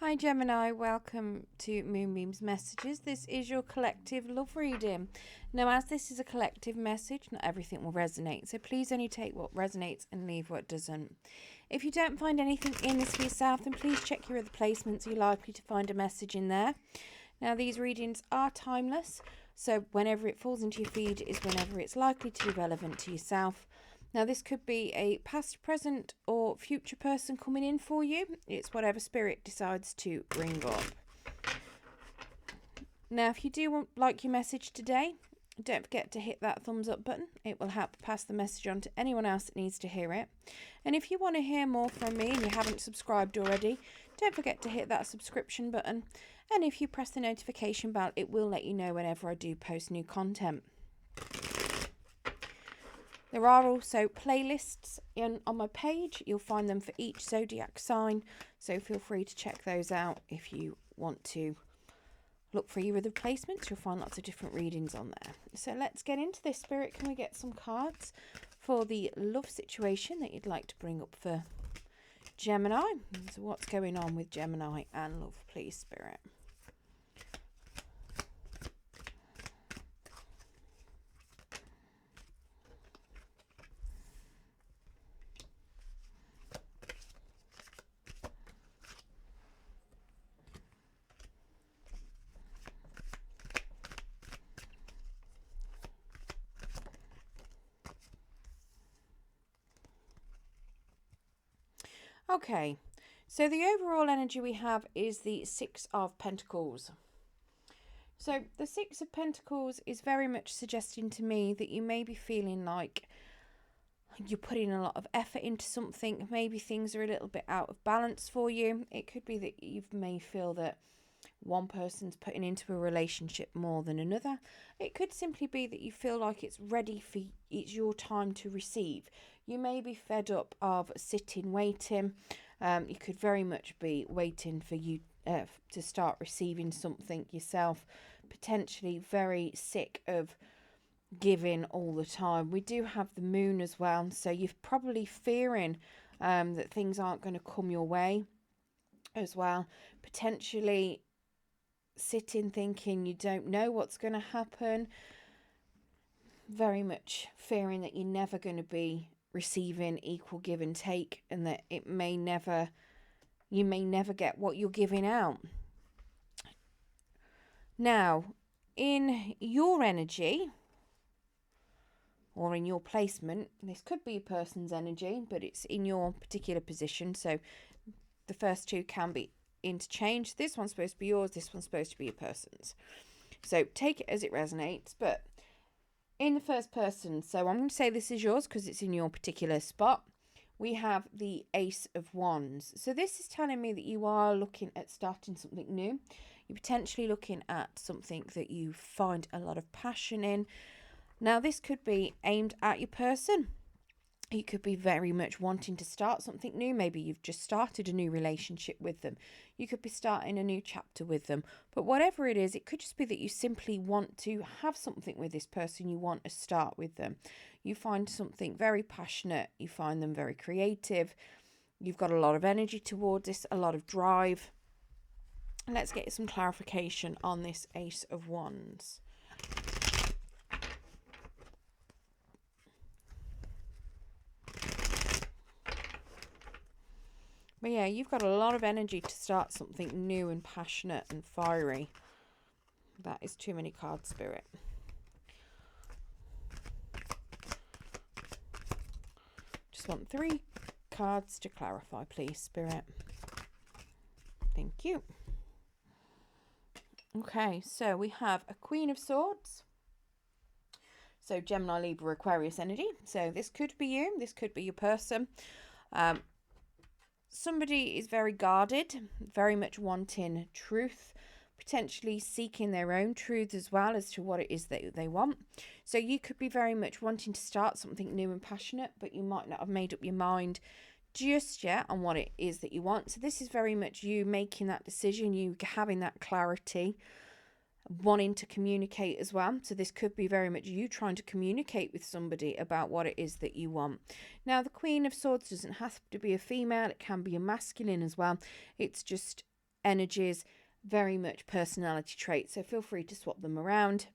Hi Gemini, welcome to Moonbeam's Messages. This is your collective love reading. Now, as this is a collective message, not everything will resonate, so please only take what resonates and leave what doesn't. If you don't find anything in this for yourself, then please check your other placements. You're likely to find a message in there. Now, these readings are timeless, so whenever it falls into your feed is whenever it's likely to be relevant to yourself. Now, this could be a past, present, or future person coming in for you. It's whatever spirit decides to bring up. Now, if you do like your message today, don't forget to hit that thumbs up button. It will help pass the message on to anyone else that needs to hear it. And if you want to hear more from me and you haven't subscribed already, don't forget to hit that subscription button. And if you press the notification bell, it will let you know whenever I do post new content. There are also playlists on my page. You'll find them for each zodiac sign, so feel free to check those out if you want to look for your other placements. You'll find lots of different readings on there. So let's get into this. Spirit, can we get some cards for the love situation that you'd like to bring up for Gemini? So what's going on with Gemini and love, please, Spirit? Okay, so the overall energy we have is the Six of Pentacles. So the Six of Pentacles is very much suggesting to me that you may be feeling like you're putting a lot of effort into something. Maybe things are a little bit out of balance for you. It could be that you may feel that one person's putting into a relationship more than another. It could simply be that you feel like it's ready for it's your time to receive. You may be fed up of sitting waiting. You could very much be waiting for you to start receiving something yourself. Potentially very sick of giving all the time. We do have the moon as well, so you're probably fearing that things aren't going to come your way as well. Potentially sitting thinking you don't know what's going to happen. Very much fearing that you're never going to be receiving equal give and take, and that you may never get what you're giving out. Now, in your energy or in your placement, this could be a person's energy, but it's in your particular position, so the first two can be interchange. This one's supposed to be yours, this one's supposed to be a person's, so take it as it resonates. But in the first person, so I'm going to say this is yours because it's in your particular spot. We have the Ace of Wands. So this is telling me that you are looking at starting something new. You're potentially looking at something that you find a lot of passion in. Now, this could be aimed at your person. You could be very much wanting to start something new. Maybe you've just started a new relationship with them. You could be starting a new chapter with them. But whatever it is, it could just be that you simply want to have something with this person. You want to start with them. You find something very passionate. You find them very creative. You've got a lot of energy towards this, a lot of drive. Let's get some clarification on this Ace of Wands. But yeah, you've got a lot of energy to start something new and passionate and fiery. That is too many cards, Spirit. Just want 3 cards to clarify, please, Spirit. Thank you. Okay, so we have a Queen of Swords. So Gemini, Libra, Aquarius energy. So this could be you. This could be your person. Somebody is very guarded, very much wanting truth, potentially seeking their own truth as well as to what it is that they want. So you could be very much wanting to start something new and passionate, but you might not have made up your mind just yet on what it is that you want. So this is very much you making that decision, you having that clarity, wanting to communicate as well. So this could be very much you trying to communicate with somebody about what it is that you want. Now, the Queen of Swords doesn't have to be a female. It can be a masculine as well. It's just energies, very much personality traits. So feel free to swap them around.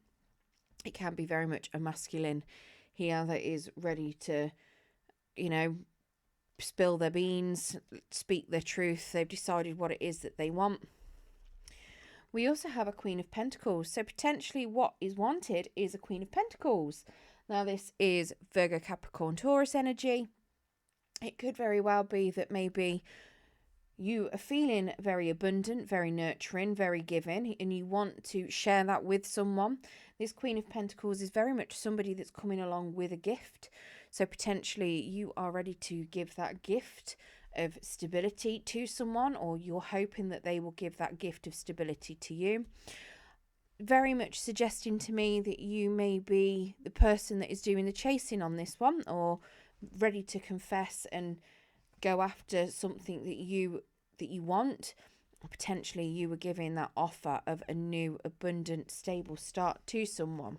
It can be very much a masculine here that is ready to, spill their beans, speak their truth. They've decided what it is that they want. We also have a Queen of Pentacles. So potentially what is wanted is a Queen of Pentacles. Now this is Virgo, Capricorn, Taurus energy. It could very well be that maybe you are feeling very abundant, very nurturing, very giving, and you want to share that with someone. This Queen of Pentacles is very much somebody that's coming along with a gift. So potentially you are ready to give that gift of stability to someone, or you're hoping that they will give that gift of stability to you. Very much suggesting to me that you may be the person that is doing the chasing on this one, or ready to confess and go after something that you want. Potentially you were giving that offer of a new, abundant, stable start to someone.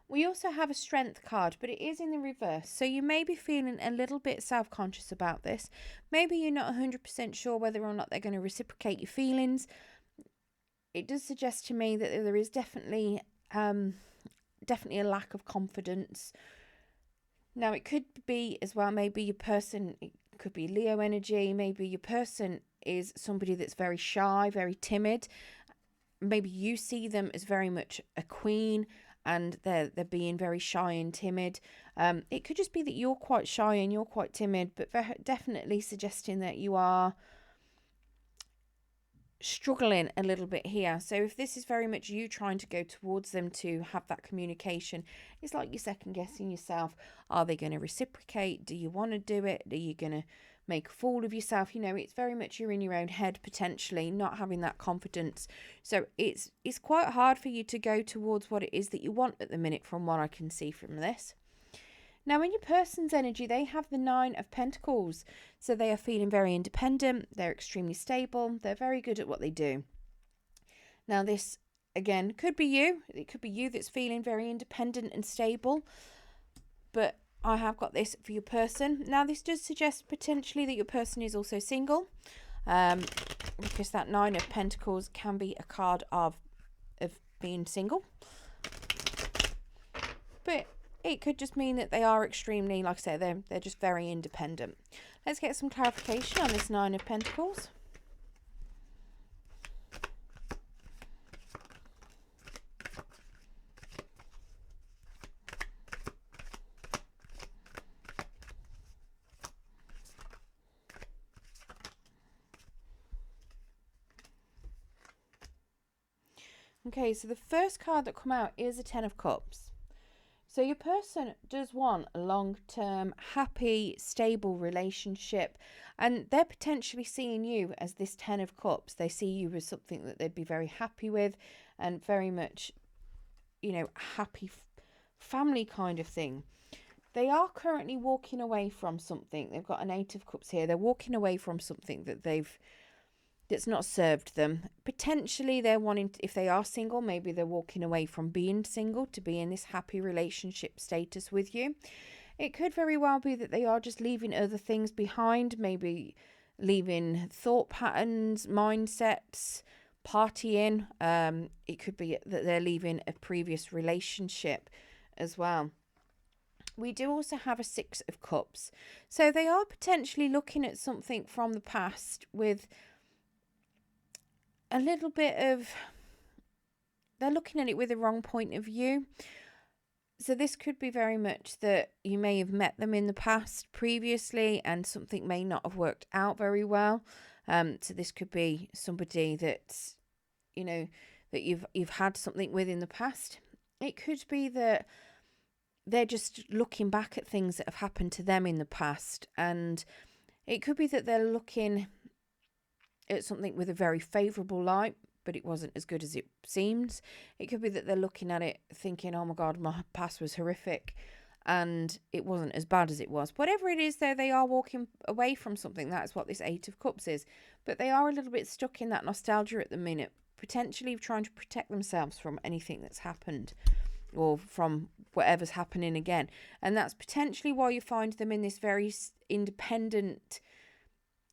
We also have a Strength card, but it is in the reverse. So you may be feeling a little bit self-conscious about this. Maybe you're not 100% sure whether or not they're going to reciprocate your feelings. It does suggest to me that there is definitely a lack of confidence. Now, it could be as well, maybe your person, it could be Leo energy. Maybe your person is somebody that's very shy, very timid. Maybe you see them as very much a queen, and they're being very shy and timid. It could just be that you're quite shy and you're quite timid, but definitely suggesting that you are struggling a little bit here. So if this is very much you trying to go towards them to have that communication, it's like you're second guessing yourself. Are they going to reciprocate? Do you want to do it? Are you going to make a fool of yourself? It's very much you're in your own head, potentially not having that confidence. So it's quite hard for you to go towards what it is that you want at the minute, from what I can see from this. Now, in your person's energy, they have the 9 of Pentacles. So they are feeling very independent. They're extremely stable. They're very good at what they do. Now, this, again, could be you. It could be you that's feeling very independent and stable. But I have got this for your person. Now, this does suggest potentially that your person is also single. Because that 9 of Pentacles can be a card of being single. But it could just mean that they are extremely, like I say, they're just very independent. Let's get some clarification on this 9 of Pentacles. Okay, so the first card that come out is a 10 of Cups. So your person does want a long-term, happy, stable relationship, and they're potentially seeing you as this 10 of Cups. They see you as something that they'd be very happy with, and very much, happy family kind of thing. They are currently walking away from something. They've got an 8 of Cups here. They're walking away from something that's not served them. Potentially they're wanting to, if they are single, maybe they're walking away from being single to be in this happy relationship status with you. It could very well be that they are just leaving other things behind, maybe leaving thought patterns, mindsets, partying. It could be that they're leaving a previous relationship as well. We do also have a 6 of Cups. So they are potentially looking at something from the past with a little bit of, they're looking at it with a wrong point of view. So this could be very much that you may have met them in the past previously and something may not have worked out very well. So this could be somebody that's, that you've had something with in the past. It could be that they're just looking back at things that have happened to them in the past, and it could be that they're looking at something with a very favourable light, but it wasn't as good as it seems. It could be that they're looking at it thinking, oh my God, my past was horrific, and it wasn't as bad as it was. Whatever it is, though, they are walking away from something. That's what this 8 of Cups is. But they are a little bit stuck in that nostalgia at the minute, potentially trying to protect themselves from anything that's happened, or from whatever's happening again. And that's potentially why you find them in this very independent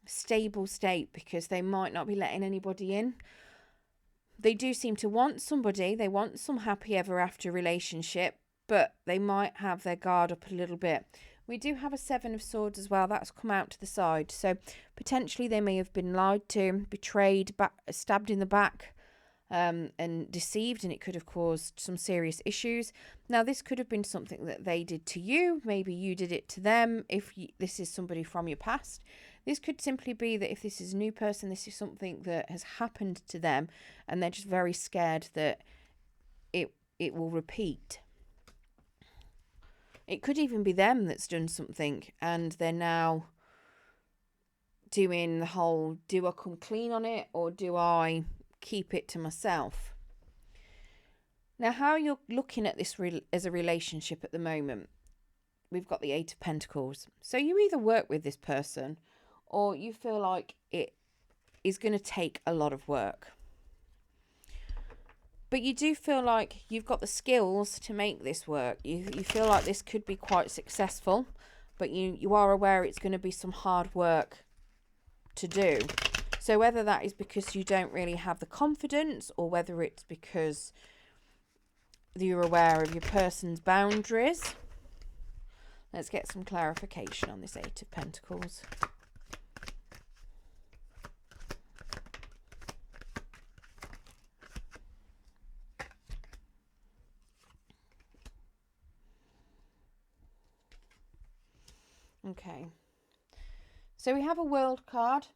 stable state because they might not be letting anybody in. They do seem to want somebody. They want some happy ever after relationship, but they might have their guard up a little bit. We do have a Seven of Swords as well. That's come out to the side. So potentially they may have been lied to, betrayed, stabbed in the back, and deceived, and it could have caused some serious issues. Now, this could have been something that they did to you. Maybe you did it to them. If this is somebody from your past, this could simply be that if this is a new person, this is something that has happened to them, and they're just very scared that it will repeat. It could even be them that's done something and they're now doing the whole, do I come clean on it or do I keep it to myself? Now, how you're looking at this as a relationship at the moment, we've got the Eight of Pentacles. So you either work with this person or you feel like it is going to take a lot of work. But you do feel like you've got the skills to make this work. You feel like this could be quite successful, but you are aware it's going to be some hard work to do. So whether that is because you don't really have the confidence or whether it's because you're aware of your person's boundaries. Let's get some clarification on this Eight of Pentacles. Okay, so we have a World card.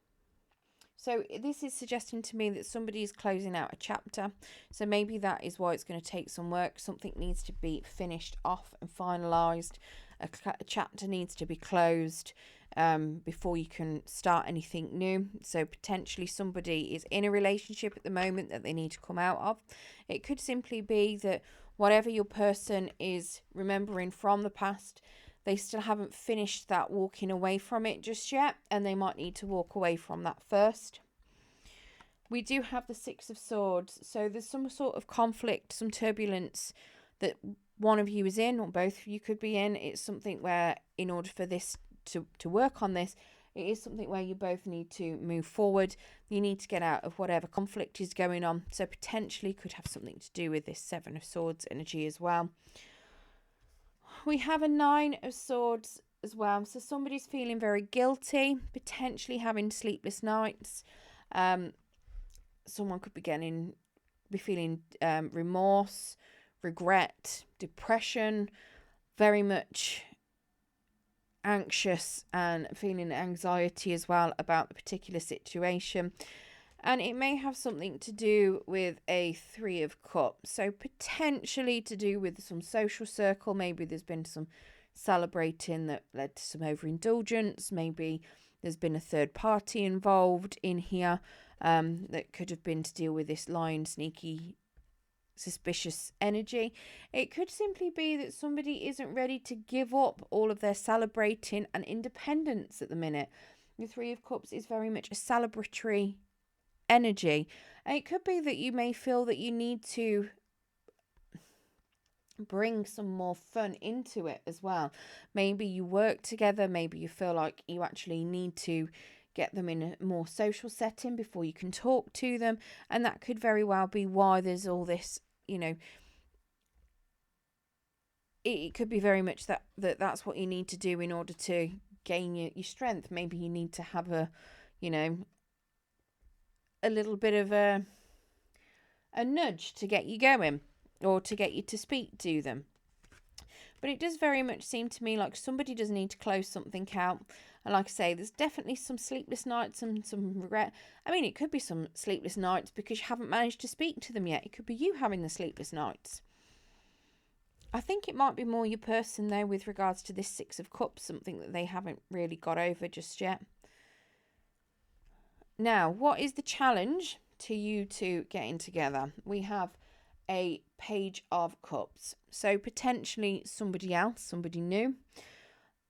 So this is suggesting to me that somebody is closing out a chapter. So maybe that is why it's going to take some work. Something needs to be finished off and finalised. A chapter needs to be closed before you can start anything new. So potentially somebody is in a relationship at the moment that they need to come out of. It could simply be that whatever your person is remembering from the past, they still haven't finished that walking away from it just yet, and they might need to walk away from that first. We do have the Six of Swords, so there's some sort of conflict, some turbulence that one of you is in, or both of you could be in. It's something where, in order for this to work on this, it is something where you both need to move forward. You need to get out of whatever conflict is going on, so potentially could have something to do with this Seven of Swords energy as well. We have a Nine of Swords as well. So somebody's feeling very guilty, potentially having sleepless nights. Someone could be feeling remorse, regret, depression, very much anxious and feeling anxiety as well about the particular situation. And it may have something to do with a Three of Cups. So potentially to do with some social circle. Maybe there's been some celebrating that led to some overindulgence. Maybe there's been a third party involved in here that could have been to deal with this lying, sneaky, suspicious energy. It could simply be that somebody isn't ready to give up all of their celebrating and independence at the minute. The Three of Cups is very much a celebratory energy, and it could be that you may feel that you need to bring some more fun into it as well. Maybe you work together, maybe you feel like you actually need to get them in a more social setting before you can talk to them, and that could very well be why there's all this, it could be very much that's what you need to do in order to gain your strength. Maybe you need to have a little bit of a nudge to get you going or to get you to speak to them. But it does very much seem to me like somebody does need to close something out. And like I say, there's definitely some sleepless nights and some regret. I mean, it could be some sleepless nights because you haven't managed to speak to them yet. It could be you having the sleepless nights. I think it might be more your person though with regards to this Six of Cups, something that they haven't really got over just yet. Now, what is the challenge to you two getting together? We have a Page of Cups. So potentially somebody else, somebody new.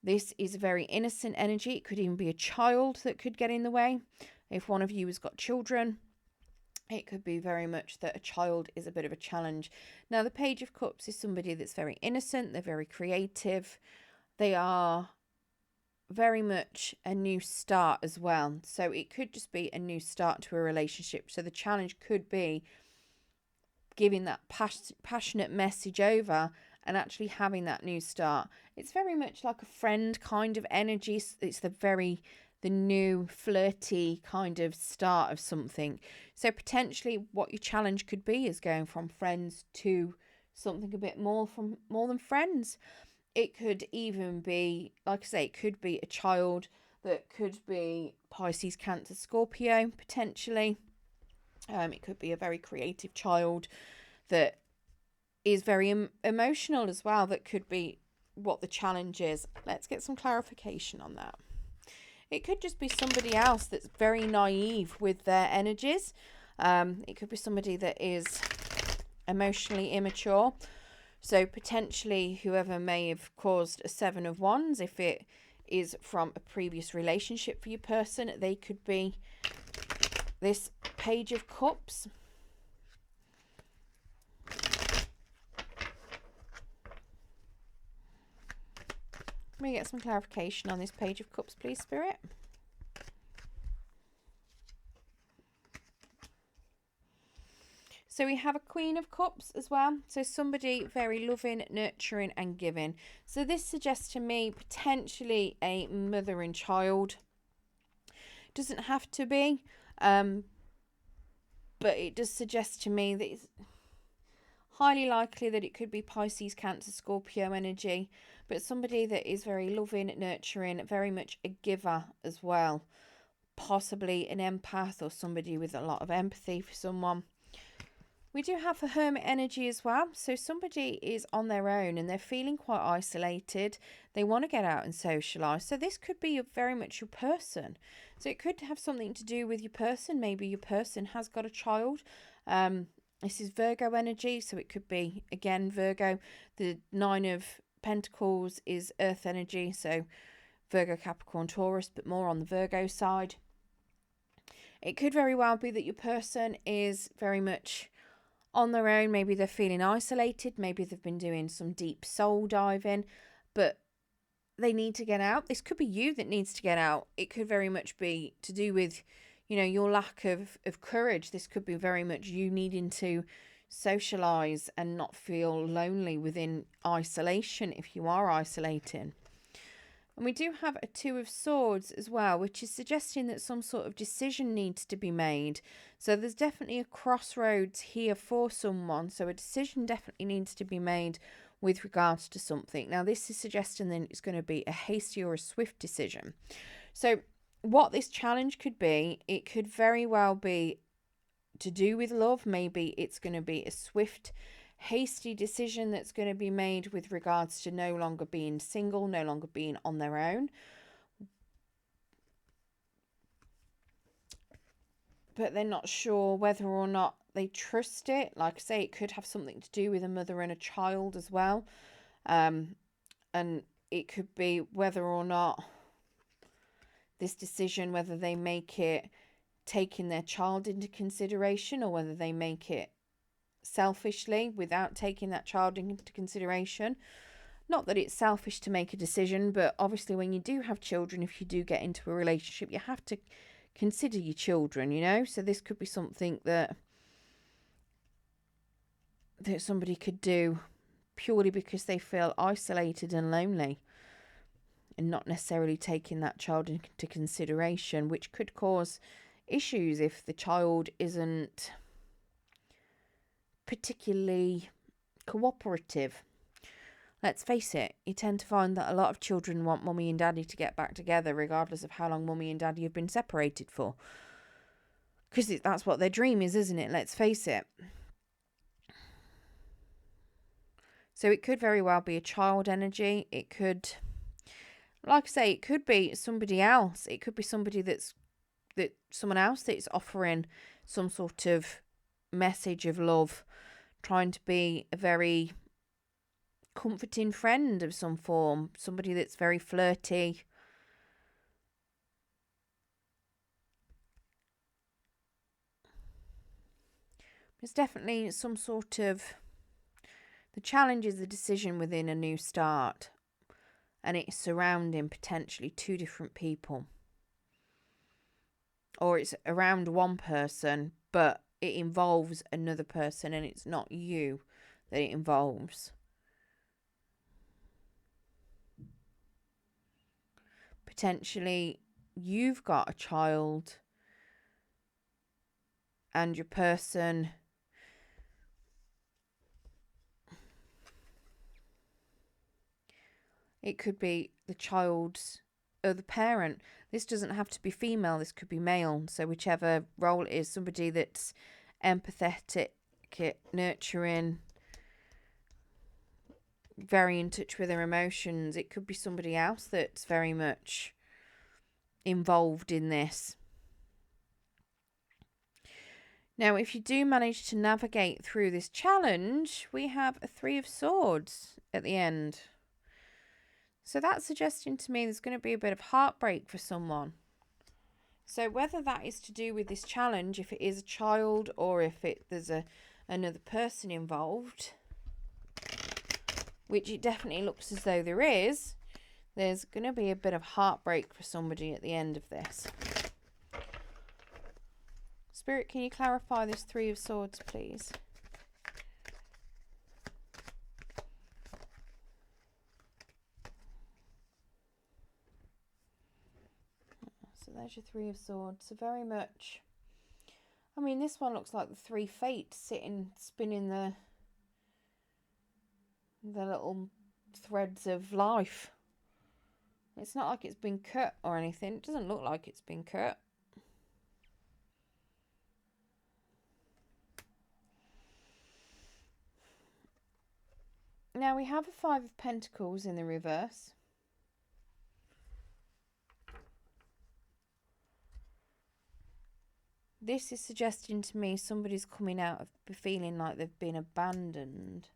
This is a very innocent energy. It could even be a child that could get in the way. If one of you has got children, it could be very much that a child is a bit of a challenge. Now, the Page of Cups is somebody that's very innocent. They're very creative. They are very much a new start as well. So it could just be a new start to a relationship. So the challenge could be giving that passionate message over and actually having that new start. It's very much like a friend kind of energy. It's the new flirty kind of start of something. So potentially what your challenge could be is going from friends to something a bit more than friends. It could even be, like I say, it could be a child that could be Pisces, Cancer, Scorpio, potentially. It could be a very creative child that is very emotional as well. That could be what the challenge is. Let's get some clarification on that. It could just be somebody else that's very naive with their energies. It could be somebody that is emotionally immature. So potentially whoever may have caused a 7 of Wands, if it is from a previous relationship for your person, they could be this Page of Cups. Let me get some clarification on this Page of Cups, please, Spirit. So we have a Queen of Cups as well. So somebody very loving, nurturing and giving. So this suggests to me potentially a mother and child. Doesn't have to be. But it does suggest to me that it's highly likely that it could be Pisces, Cancer, Scorpio energy. But somebody that is very loving, nurturing, very much a giver as well. Possibly an empath or somebody with a lot of empathy for someone. We do have the Hermit energy as well. So somebody is on their own and they're feeling quite isolated. They want to get out and socialise. So this could be very much your person. So it could have something to do with your person. Maybe your person has got a child. This is Virgo energy. So it could be, again, Virgo. The 9 of Pentacles is Earth energy. So Virgo, Capricorn, Taurus, but more on the Virgo side. It could very well be that your person is very much on their own. Maybe they're feeling isolated. Maybe they've been doing some deep soul diving, but they need to get out. This could be you that needs to get out. It could very much be to do with, your lack of courage. This could be very much you needing to socialize and not feel lonely within isolation if you are isolating. And we do have a 2 of Swords as well, which is suggesting that some sort of decision needs to be made. So there's definitely a crossroads here for someone. So a decision definitely needs to be made with regards to something. Now, this is suggesting that it's going to be a hasty or a swift decision. So what this challenge could be, it could very well be to do with love. Maybe it's going to be a swift, hasty decision that's going to be made with regards to no longer being single, no longer being on their own. But they're not sure whether or not they trust it. Like I say, it could have something to do with a mother and a child as well. And it could be whether or not this decision, whether they make it taking their child into consideration or whether they make it selfishly without taking that child into consideration. Not that it's selfish to make a decision, but obviously when you do have children, if you do get into a relationship, you have to consider your children, so this could be something that somebody could do purely because they feel isolated and lonely and not necessarily taking that child into consideration, which could cause issues if the child isn't particularly cooperative. Let's face it, you tend to find that a lot of children want mummy and daddy to get back together regardless of how long mummy and daddy have been separated for. Because that's what their dream is, isn't it? Let's face it. So it could very well be a child energy. It could, like I say, it could be somebody else. It could be somebody someone else that's offering some sort of message of love, trying to be a very comforting friend of some form, somebody that's very flirty. There's definitely some sort of, the challenge is the decision within a new start. and it's surrounding potentially two different people. Or it's around one person, but it involves another person, and it's not you that it involves. Potentially, you've got a child, and your person it could be the child's other parent. This doesn't have to be female, this could be male. So whichever role it is, somebody that's empathetic, nurturing, very in touch with their emotions. It could be somebody else that's very much involved in this. Now, if you do manage to navigate through this challenge, we have a 3 of Swords at the end. So that's suggesting to me there's going to be a bit of heartbreak for someone. So whether that is to do with this challenge, if it is a child or if there's another person involved, which it definitely looks as though there is, there's going to be a bit of heartbreak for somebody at the end of this. Spirit, can you clarify this 3 of Swords, please? So there's your 3 of Swords. So very much, I mean, this one looks like the 3 Fates spinning the little threads of life. It's not like it's been cut or anything. It doesn't look like it's been cut. Now we have a 5 of Pentacles in the reverse. This is suggesting to me somebody's coming out of feeling like they've been abandoned.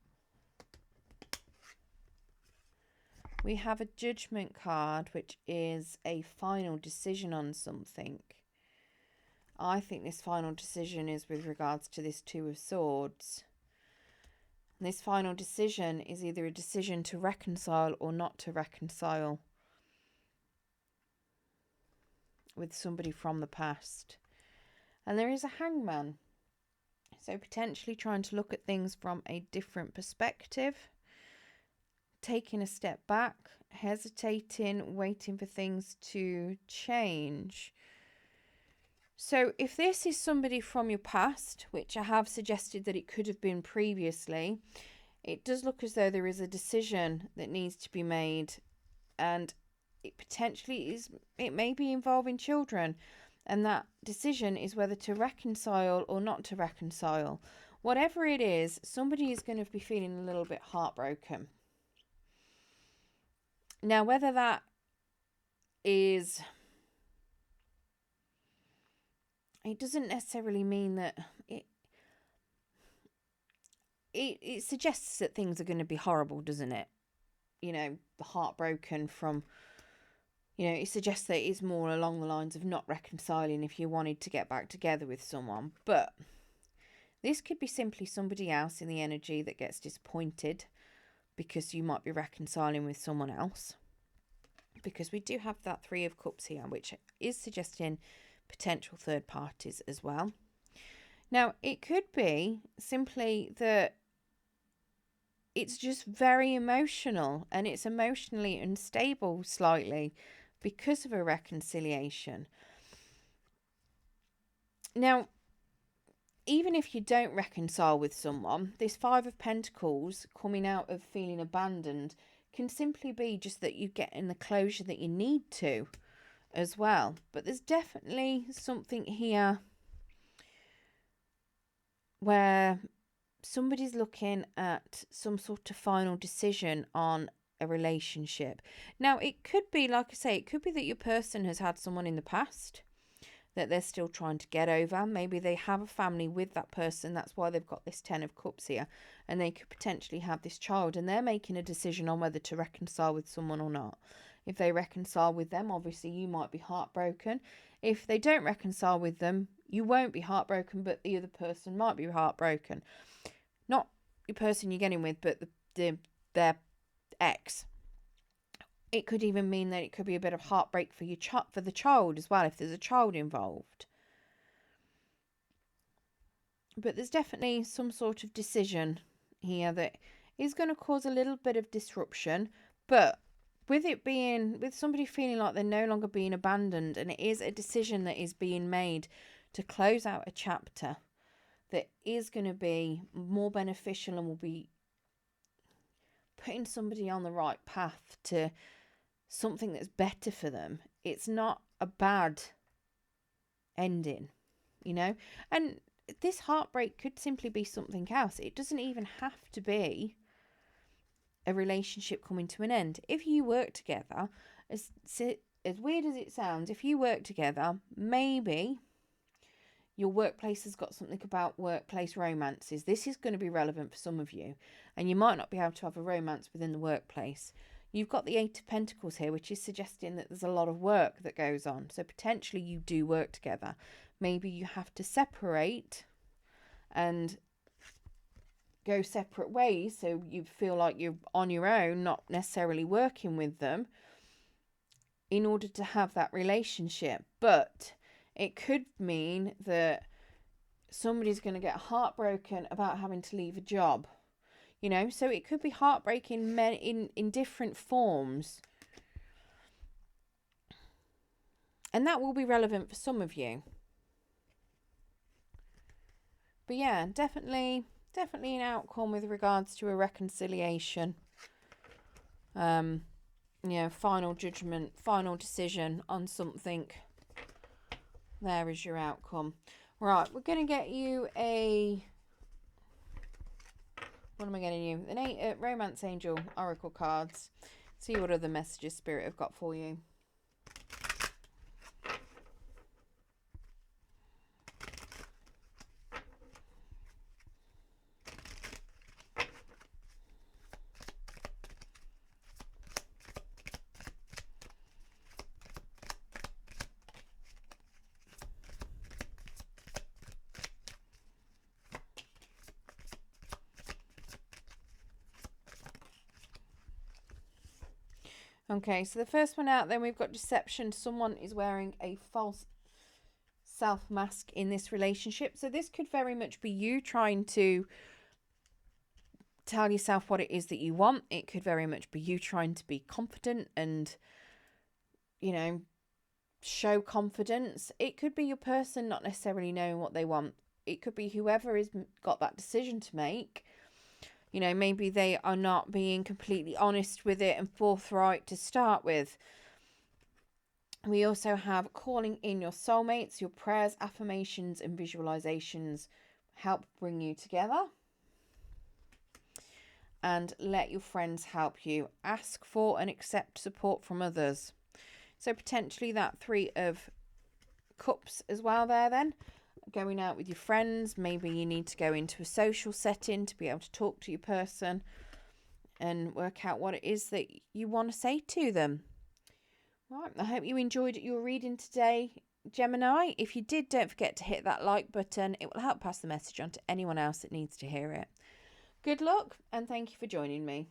We have a Judgment card, which is a final decision on something. I think this final decision is with regards to this 2 of Swords. And this final decision is either a decision to reconcile or not to reconcile with somebody from the past. And there is a Hangman. So potentially trying to look at things from a different perspective. Taking a step back, hesitating, waiting for things to change. So if this is somebody from your past, which I have suggested that it could have been previously, it does look as though there is a decision that needs to be made, and it potentially is, it may be involving children, and that decision is whether to reconcile or not to reconcile. Whatever it is, somebody is going to be feeling a little bit heartbroken. Now, whether that is, it doesn't necessarily mean that it suggests that things are going to be horrible, doesn't it? You know, heartbroken from, you know, it suggests that it's more along the lines of not reconciling if you wanted to get back together with someone. But this could be simply somebody else in the energy that gets disappointed because you might be reconciling with someone else. Because we do have that 3 of Cups here, which is suggesting potential third parties as well. Now, it could be simply that it's just very emotional, and it's emotionally unstable slightly because of a reconciliation. Now, even if you don't reconcile with someone, this 5 of Pentacles coming out of feeling abandoned can simply be just that you're getting the closure that you need to as well. But there's definitely something here where somebody's looking at some sort of final decision on a relationship. Now, it could be, like I say, it could be that your person has had someone in the past that they're still trying to get over. Maybe they have a family with that person. That's why they've got this 10 of Cups here. And they could potentially have this child. And they're making a decision on whether to reconcile with someone or not. If they reconcile with them, obviously you might be heartbroken. If they don't reconcile with them, you won't be heartbroken, but the other person might be heartbroken. Not your person you're getting with, but their ex. It could even mean that it could be a bit of heartbreak for for the child as well, if there's a child involved. But there's definitely some sort of decision here that is going to cause a little bit of disruption. But with somebody feeling like they're no longer being abandoned, and it is a decision that is being made to close out a chapter that is going to be more beneficial and will be putting somebody on the right path to something that's better for them. It's not a bad ending, and this heartbreak could simply be something else. It doesn't even have to be a relationship coming to an end. If you work together, as weird as it sounds, if you work together, maybe your workplace has got something about workplace romances. This is going to be relevant for some of you, and you might not be able to have a romance within the workplace. You've got the Eight of Pentacles here, which is suggesting that there's a lot of work that goes on. So potentially you do work together. Maybe you have to separate and go separate ways, so you feel like you're on your own, not necessarily working with them, in order to have that relationship. But it could mean that somebody's going to get heartbroken about having to leave a job. So it could be heartbreaking in different forms. And that will be relevant for some of you. But yeah, definitely an outcome with regards to a reconciliation. Final judgment, final decision on something. There is your outcome. Right, we're going to get you what am I getting you? An Romance Angel Oracle cards. See what other messages Spirit have got for you. Okay, so the first one out, then we've got deception. Someone is wearing a false self mask in this relationship. So this could very much be you trying to tell yourself what it is that you want. It could very much be you trying to be confident and, show confidence. It could be your person not necessarily knowing what they want. It could be whoever has got that decision to make. Maybe they are not being completely honest with it and forthright to start with. We also have calling in your soulmates. Your prayers, affirmations, and visualizations help bring you together. And let your friends help you. Ask for and accept support from others. So potentially that Three of Cups as well there then. Going out with your friends, maybe you need to go into a social setting to be able to talk to your person and work out what it is that you want to say to them. Right, I hope you enjoyed your reading today, Gemini. If you did, don't forget to hit that like button. It will help pass the message on to anyone else that needs to hear it. Good luck, and thank you for joining me.